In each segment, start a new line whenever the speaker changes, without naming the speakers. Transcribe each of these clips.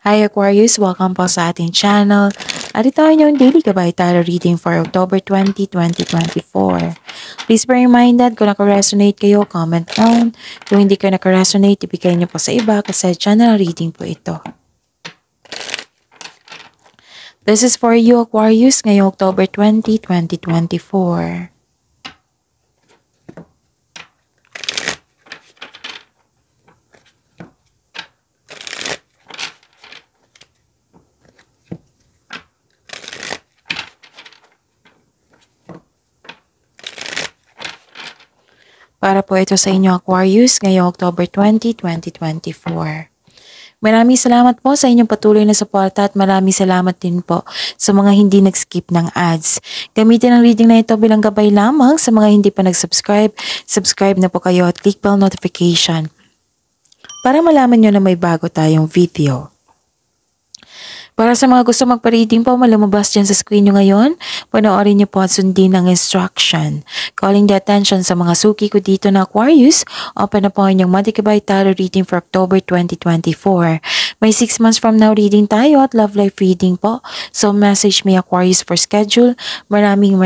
Hi Aquarius! Welcome po sa ating channel. At ito ang inyong daily gabay tarot reading for October 20, 2024. Please be reminded kung naka-resonate kayo, comment down. Kung hindi kayo naka-resonate, ibigay niyo po sa iba kasi channel reading po ito. This is for you Aquarius ngayong October 20, 2024. Para po ito sa inyo Aquarius ngayong October 20, 2024. Maraming salamat po sa inyong patuloy na suporta at maraming salamat din po sa mga hindi nag-skip ng ads. Gamitin ang reading na ito bilang gabay lamang sa mga hindi pa nag-subscribe. Subscribe na po kayo at click bell notification para malaman nyo na may bago tayong video. Para sa mga gusto magpa-reading po, malumabas dyan sa screen nyo ngayon, panoorin nyo po at sundin ang instruction. Calling the attention sa mga suki ko dito na Aquarius, open na po inyong Monthly Gabay Tarot reading for October 2024. May 6 months from now reading tayo at love life reading po. So message me Aquarius for schedule. Maraming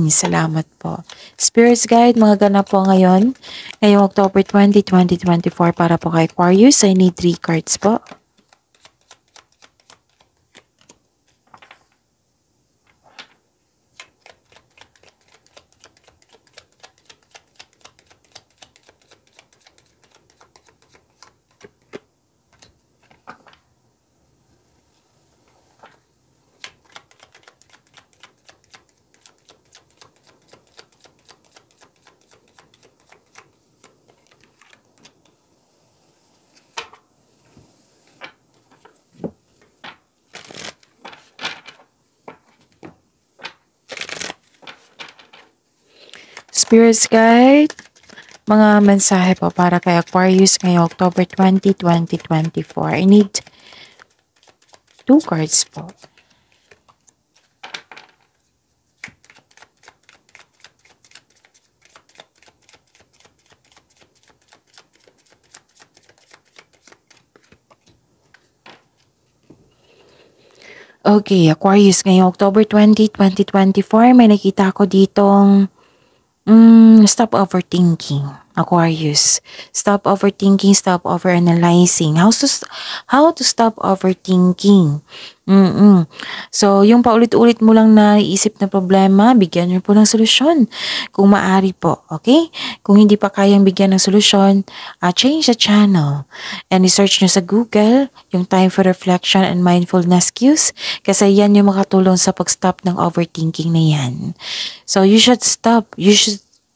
salamat po. Spirits Guide, mga ganap po ngayong October 20, 2024 para po kay Aquarius. I need 3 cards po. Spirits Guide, mga mensahe po para kay Aquarius ngayong October 20, 2024. I need 2 cards po. Okay, Aquarius ngayong October 20, 2024, may nakita ko ditong stop overthinking, Aquarius. Stop overthinking, stop overanalyzing. How to stop overthinking? So, yung paulit-ulit mo lang naiisip na problema, bigyan niyo po ng solusyon. Kung maaari po, okay? Kung hindi pa kayang bigyan ng solusyon, change the channel. And i-search nyo sa Google yung time for reflection and mindfulness cues kasi yan yung makatulong sa pag-stop ng overthinking na yan. So, you should stop.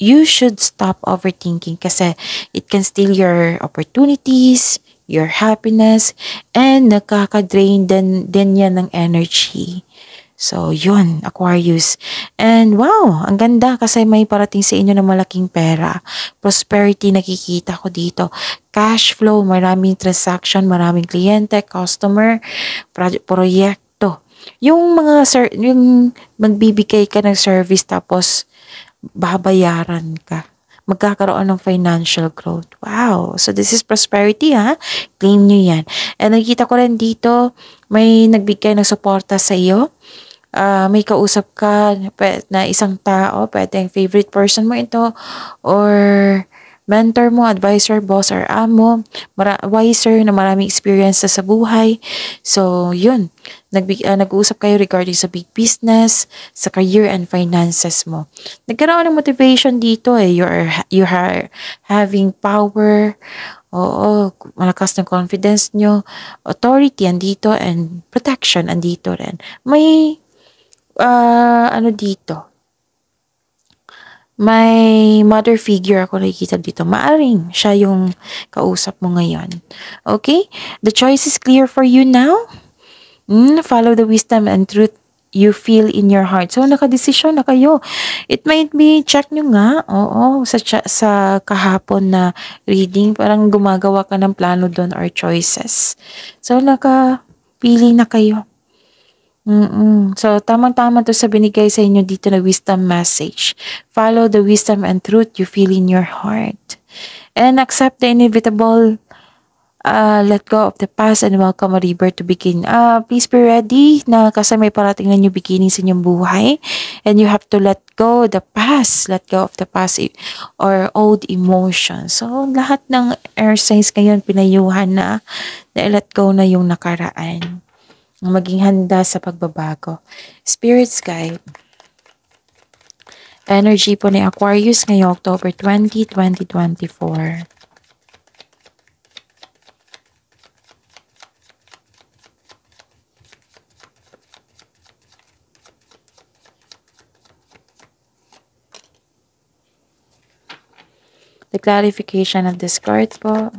You should stop overthinking kasi it can steal your opportunities, your happiness, and nakaka-drain din yan ng energy. So, yun, Aquarius. And wow, ang ganda kasi may parating sa inyo na malaking pera. Prosperity nakikita ko dito. Cash flow, maraming transaction, maraming kliyente, customer, proyekto. Yung yung magbibigay ka ng service tapos babayaran ka. Magkakaroon ng financial growth. Wow! So, this is prosperity, ha? Claim nyo yan. And nakikita ko rin dito, may nagbigay ng suporta sa iyo. May kausap ka na isang tao, pwedeng favorite person mo ito, or mentor mo, advisor, boss, or amo, wiser na maraming experience sa buhay. So, yun. Nag-uusap kayo regarding sa big business, sa career and finances mo. Nagkaroon ng motivation dito eh. You are having power. Oo, malakas ng confidence nyo. Authority andito and protection andito rin. May, dito. May mother figure ako nakikita dito. Maaring siya yung kausap mo ngayon. Okay? The choice is clear for you now. Follow the wisdom and truth you feel in your heart. So, nakadesisyon na kayo. It might be, check nyo nga. Oo, sa kahapon na reading, parang gumagawa ka ng plano doon or choices. So, nakapili na kayo. So, tamang-tama to sa binigay sa inyo dito na wisdom message. Follow the wisdom and truth you feel in your heart. And accept the inevitable let go of the past and welcome a rebirth to begin. Please be ready na kasi may parating na new beginning sa inyong buhay. And you have to let go the past. Let go of the past or old emotions. So, lahat ng air signs ngayon pinayuhan na let go na yung nakaraan. Maging handa sa pagbabago. Spirits guide. Energy po ni Aquarius ngayong October 20, 2024. The clarification of this card po.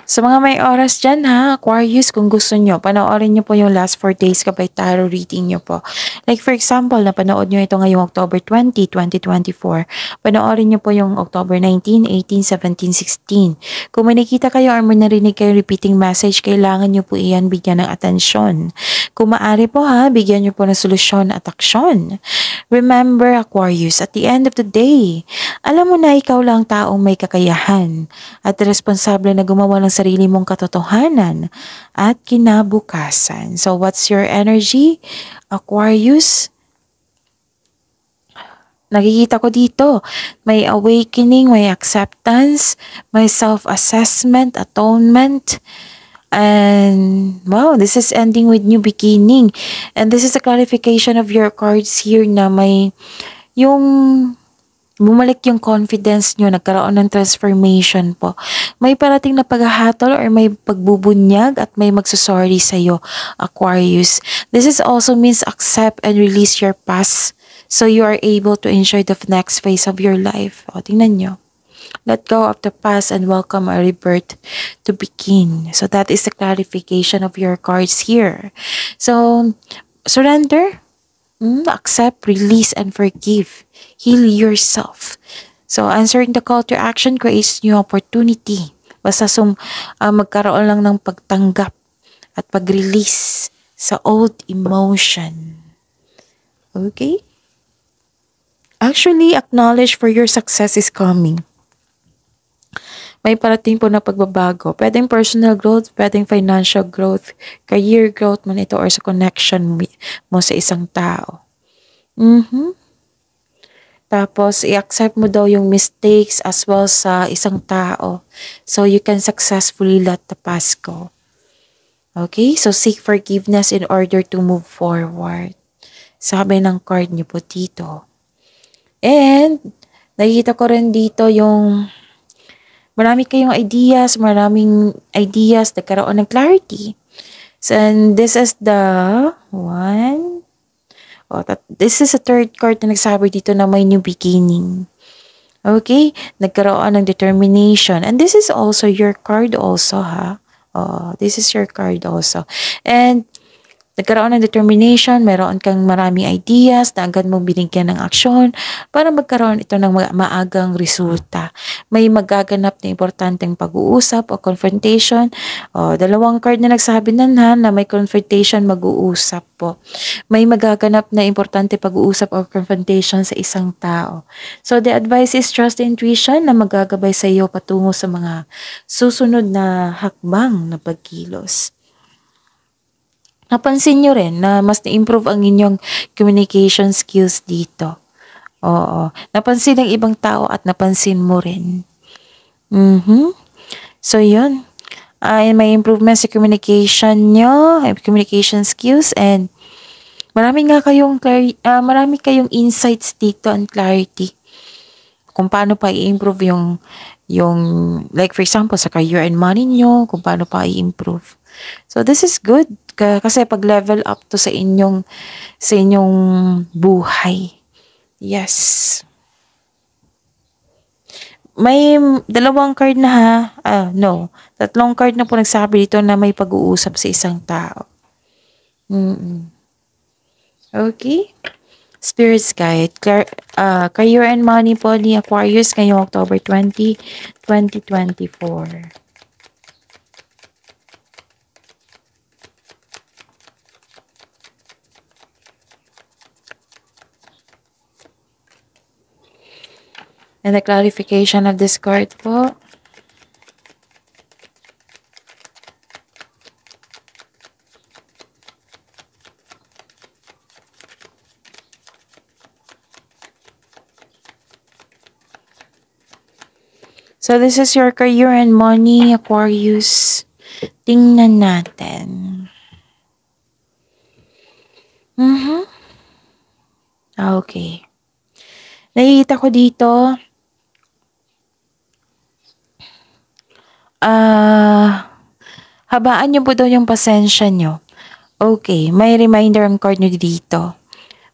Sa mga may oras dyan ha, Aquarius, kung gusto nyo, panoorin nyo po yung last 4 days kabay tarot reading nyo po. Like for example, napanood nyo ito ngayong October 20, 2024. Panoorin nyo po yung October 19, 18, 17, 16. Kung may nakita kayo or may narinig kayo repeating message, kailangan nyo po iyan bigyan ng atensyon. Kung maaari po ha, bigyan nyo po ng solusyon at aksyon. Remember Aquarius, at the end of the day, alam mo na ikaw lang taong may kakayahan at responsable na gumawa ng sarili mong katotohanan at kinabukasan. So what's your energy, Aquarius? Nakikita ko dito, may awakening, may acceptance, may self-assessment, atonement, and wow, this is ending with new beginning. And this is a clarification of your cards here na may yung bumalik yung confidence nyo, nagkaroon ng transformation po. May parating na paghahatol or may pagbubunyag at may magsusorry sa'yo, Aquarius. This is also means accept and release your past so you are able to enjoy the next phase of your life. O, tingnan nyo. Let go of the past and welcome a rebirth to begin. So that is the clarification of your cards here. So, surrender. Accept, release, and forgive. Heal yourself. So, answering the call to action creates new opportunity. Basta magkaroon lang ng pagtanggap at pag-release sa old emotion. Okay? Actually, acknowledge for your success is coming. May parating po na pagbabago. Pwedeng personal growth, pwedeng financial growth, career growth man ito or sa connection mo sa isang tao. Tapos, i-accept mo daw yung mistakes as well sa isang tao. So, you can successfully let the past go. Okay? So, seek forgiveness in order to move forward. Sabi ng card niyo po dito. And, nakikita ko rin dito yung maraming maraming ideas, nagkaroon ng clarity. So, and this is the one. This is a third card na nagsabi dito na may new beginning. Okay? Nagkaroon ng determination. And this is also your card also, ha? This is your card also. And nagkaroon ng determination, meron kang maraming ideas na agad mong binigyan ng aksyon para magkaroon ito ng maagang resulta. May magaganap na importanteng pag-uusap o confrontation. Dalawang card na nagsabi na may confrontation, mag-uusap po. May magaganap na importante pag-uusap o confrontation sa isang tao. So the advice is trust the intuition na magagabay sa iyo patungo sa mga susunod na hakbang na pagkilos. Napansin nyo rin na mas na-improve ang inyong communication skills dito. Oo. Napansin ng ibang tao at napansin mo rin. So, yun. May improvement sa communication nyo, communication skills, and marami kayong insights dito and clarity kung paano pa i-improve yung like for example sa career and money nyo, kung paano pa i-improve. So this is good kasi pag level up to sa inyong buhay. Yes. May dalawang card na tatlong card na po nagsabi dito na may pag-uusap sa isang tao. Okay. Spirits guide. Career and money po ni Aquarius ngayong October 20, 2024. And the clarification of this card po. So this is your career and money, Aquarius. Tingnan natin. Okay. Nakikita ko dito, habaan niyo po daw yung pasensya niyo. Okay, may reminder ang card niyo dito.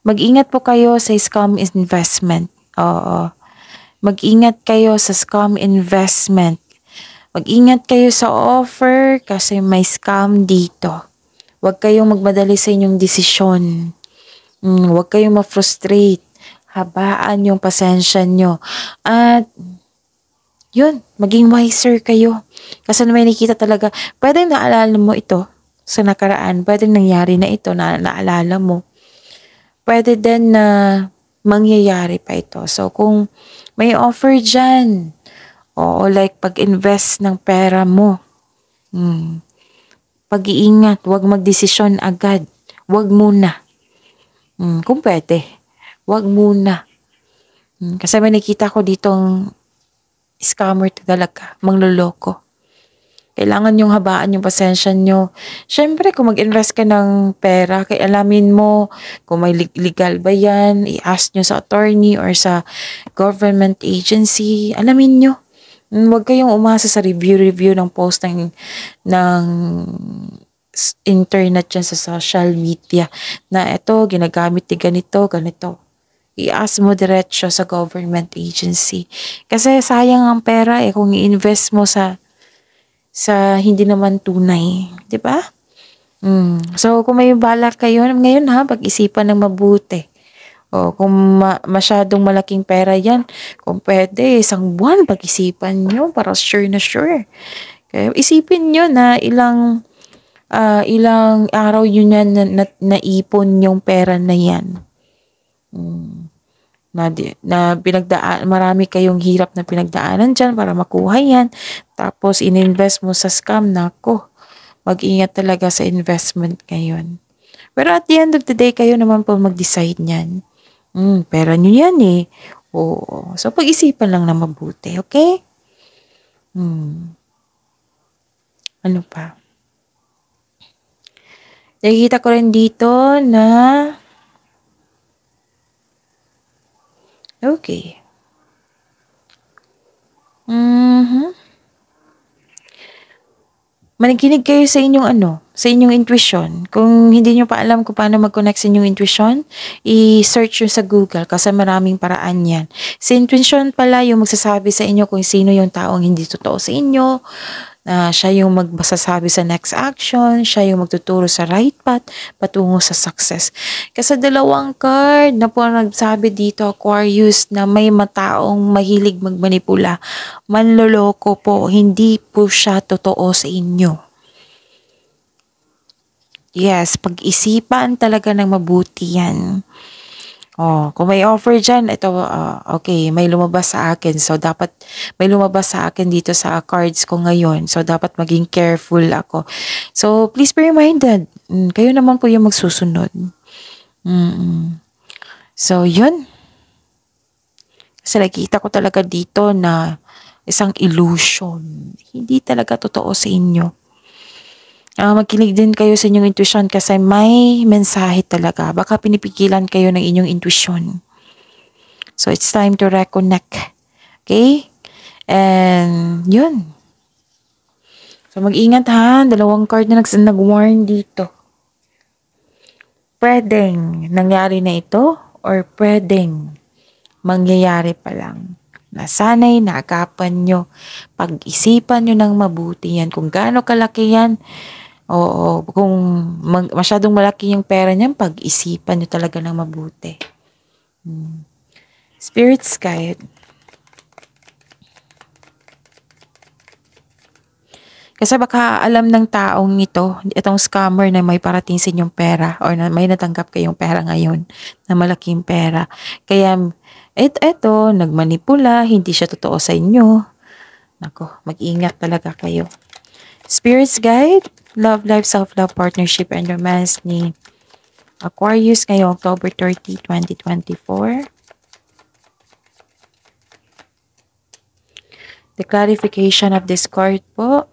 Mag-ingat po kayo sa scam investment. Oo. Mag-ingat kayo sa scam investment. Mag-ingat kayo sa offer kasi may scam dito. Huwag kayong magmadali sa inyong desisyon. Huwag kayong ma-frustrate. Habaan yung pasensya nyo. At yun, maging wiser kayo. Kasi may nakita talaga, pwedeng naalala mo ito sa nakaraan. Pwedeng nangyari na ito na naalala mo. Pwede din na mangyayari pa ito. So kung may offer dyan, o like pag-invest ng pera mo, pag-iingat, huwag magdesisyon agad. Huwag muna. Kung pwede, huwag muna. Kasi may nakita ko ditong scammer talaga, mangloloko. Kailangan yung habaan yung pasensya nyo. Siyempre, kung mag-invest ka ng pera, kaya alamin mo kung may legal ba yan, i-ask nyo sa attorney or sa government agency, alamin nyo. Huwag kayong umasa sa review ng post ng internet dyan sa social media na ito, ginagamit ni ganito. I-ask mo diretso sa government agency. Kasi sayang ang pera kung i-invest mo sa hindi naman tunay. 'Di ba? So, kung may balak kayo, ngayon pag-isipan ng mabuti. O, kung masyadong malaking pera yan, kung pwede, isang buwan pag-isipan nyo para sure na sure. Kaya isipin nyo na ilang araw yun yan naipon yung pera na yan. Marami kayong hirap na pinagdaanan dyan para makuha yan. Tapos, ininvest mo sa scam, nako. Mag-ingat talaga sa investment ngayon. Pero at the end of the day, kayo naman po mag-decide niyan. Pera nyo yan eh. Oo. So, pag-isipan lang na mabuti, okay? Ano pa? Nakikita ko rin dito na okay. Manikinig kayo sa inyong sa inyong intuition. Kung hindi nyo pa alam kung paano mag-connect sa inyong intuition, i-search nyo sa Google kasi maraming paraan yan. Sa intuition pala yung magsasabi sa inyo kung sino yung taong hindi totoo sa inyo, siya yung magsasabi sa next action, siya yung magtuturo sa right path, patungo sa success. Kasi dalawang card na po nagsabi dito, Aquarius, na may mataong mahilig magmanipula. Manloloko po, hindi po siya totoo sa inyo. Yes, pag-isipan talaga ng mabuti yan. Kung may offer dyan, ito, okay, may lumabas sa akin. So, dapat may lumabas sa akin dito sa cards ko ngayon. So, dapat maging careful ako. So, please be reminded, kayo naman po yung magsusunod. So, yun. Kasi nakita ko talaga dito na isang illusion. Hindi talaga totoo sa inyo. Magkinig din kayo sa inyong intuition kasi may mensahe talaga. Baka pinipigilan kayo ng inyong intuition. So, it's time to reconnect. Okay? And, yun. So, mag-ingat ha. Dalawang card na nag-warn dito. Pwedeng nangyari na ito or pwedeng mangyayari pa lang. Na sana'y naagapan nyo. Pag-isipan nyo ng mabuti yan. Kung gaano kalaki yan, kung masyadong malaki yung pera niyan, pag-isipan nyo talaga ng mabuti. Spirit's guide. Kasi baka alam ng taong itong scammer na may parating sa inyong pera or na may natanggap kayong pera ngayon na malaking pera. Kaya Eto, nagmanipula, hindi siya totoo sa inyo. Nako, mag-ingat talaga kayo. Spirits Guide, Love Life, Self-Love, Partnership, and Romance ni Aquarius ngayong October 30, 2024. The clarification of this card po.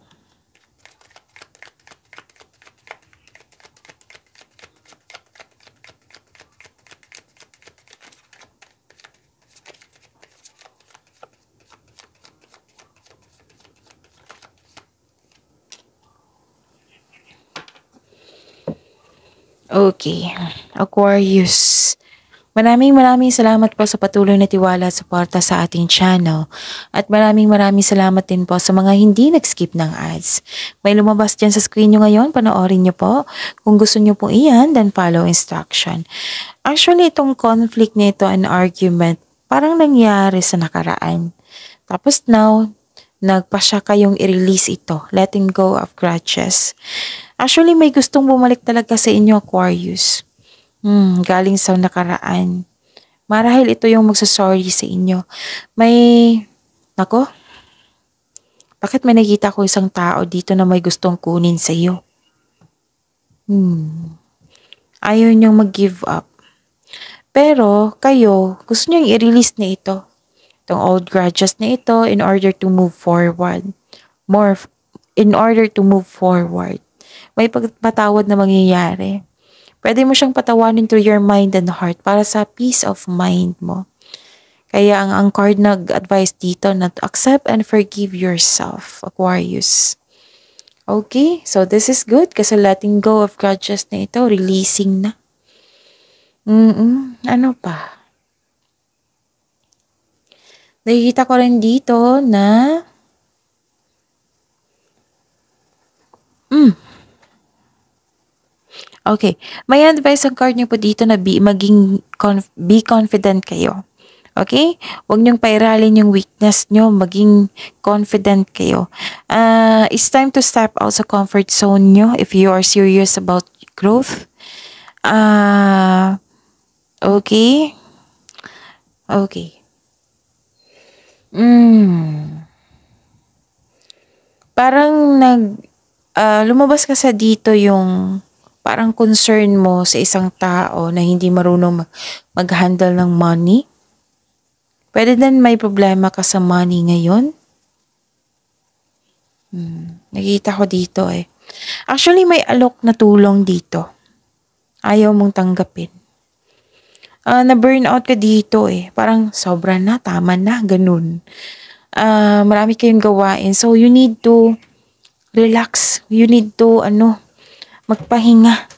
Okay, Aquarius. Maraming salamat po sa patuloy na tiwala at suporta sa ating channel. At maraming salamat din po sa mga hindi nag-skip ng ads. May lumabas dyan sa screen nyo ngayon, panoorin nyo po. Kung gusto nyo po iyan, then follow instruction. Actually, itong conflict nito and argument, parang nangyari sa nakaraan. Tapos now, nagpasya kayong i-release ito, letting go of grudges. Actually, may gustong bumalik talaga sa inyo, Aquarius. Galing sa nakaraan. Marahil ito yung magsasorry sa inyo. Nako, bakit may nakita ko isang tao dito na may gustong kunin sa iyo? Ayaw niyang mag-give up. Pero, kayo, gusto niyang i-release na ito. Itong old grudges na ito in order to move forward. In order to move forward. May pagpatawad na mangyayari. Pwede mo siyang patawanin through your mind and heart para sa peace of mind mo. Kaya ang card nag-advise dito na accept and forgive yourself, Aquarius. Okay, so this is good kasi letting go of grudges na ito, releasing na. Ano pa? Nakikita ko rin dito na okay. May advice ang card niyo po dito na be confident kayo. Okay? Huwag niyong pairalin yung weakness niyo. Maging confident kayo. It's time to step out sa comfort zone niyo if you are serious about growth. Okay? Okay. Parang lumabas ka sa dito yung parang concern mo sa isang tao na hindi marunong mag-handle ng money. Pwede din may problema ka sa money ngayon. Nakita ko dito eh. Actually, may alok na tulong dito. Ayaw mong tanggapin. Na-burnout ka dito eh. Parang sobra na, tama na, ganun. Marami kayong gawain. So, you need to relax. You need to, magpahinga.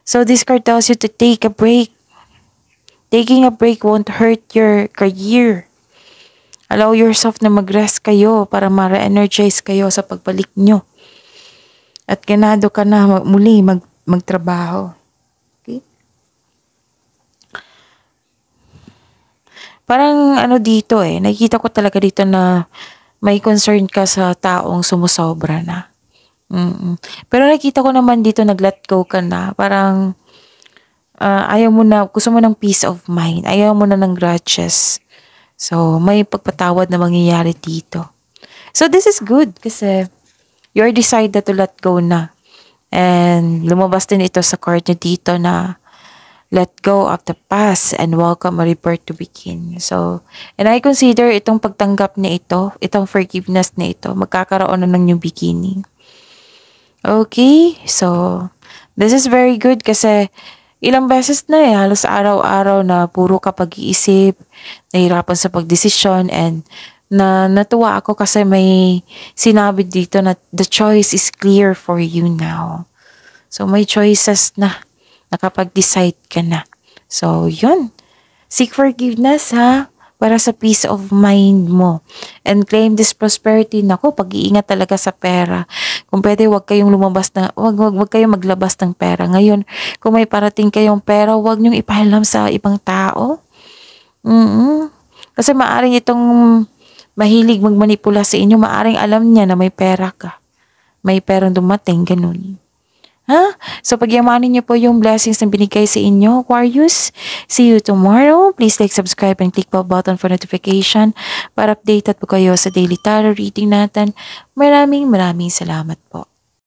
So, this card tells you to take a break. Taking a break won't hurt your career. Allow yourself na mag-rest kayo para ma-re-energize kayo sa pagbalik nyo. At ganado ka na muli magtrabaho. Okay? Parang dito eh, nakikita ko talaga dito na may concern ka sa taong sumusobra na. Pero nakita ko naman dito nag-let go ka na. Parang ayaw mo na, gusto mo ng peace of mind. Ayaw mo na ng grudges. So, may pagpatawad na mangyayari dito. So, this is good kasi you're decided to let go na. And lumabas din ito sa card niya dito na let go of the past and welcome a rebirth to begin. So, and I consider itong pagtanggap na ito, itong forgiveness na ito, magkakaroon na ng new beginning. Okay, so this is very good kasi ilang beses na halos araw-araw na puro ka pag-iisip, nahirapan sa pagdesisyon, and natuwa ako kasi may sinabi dito na the choice is clear for you now. So may choices na, nakapag-decide ka na. So yun, seek forgiveness ha, para sa peace of mind mo. And claim this prosperity. Naku, pag-iingat talaga sa pera. Kung pwede, wag kayong maglabas ng pera. Ngayon, kung may parating kayong pera, wag niyong ipahiram sa ibang tao. Kasi maaring itong mahilig magmanipula sa inyo, maaring alam niya na may pera ka. May perang dumating, ganun. Ha? So, pagyamanin niyo po yung blessings na binigay sa inyo, Aquarius. See you tomorrow. Please like, subscribe, and click the button for notification para updated po kayo sa daily tarot reading natin. Maraming salamat po.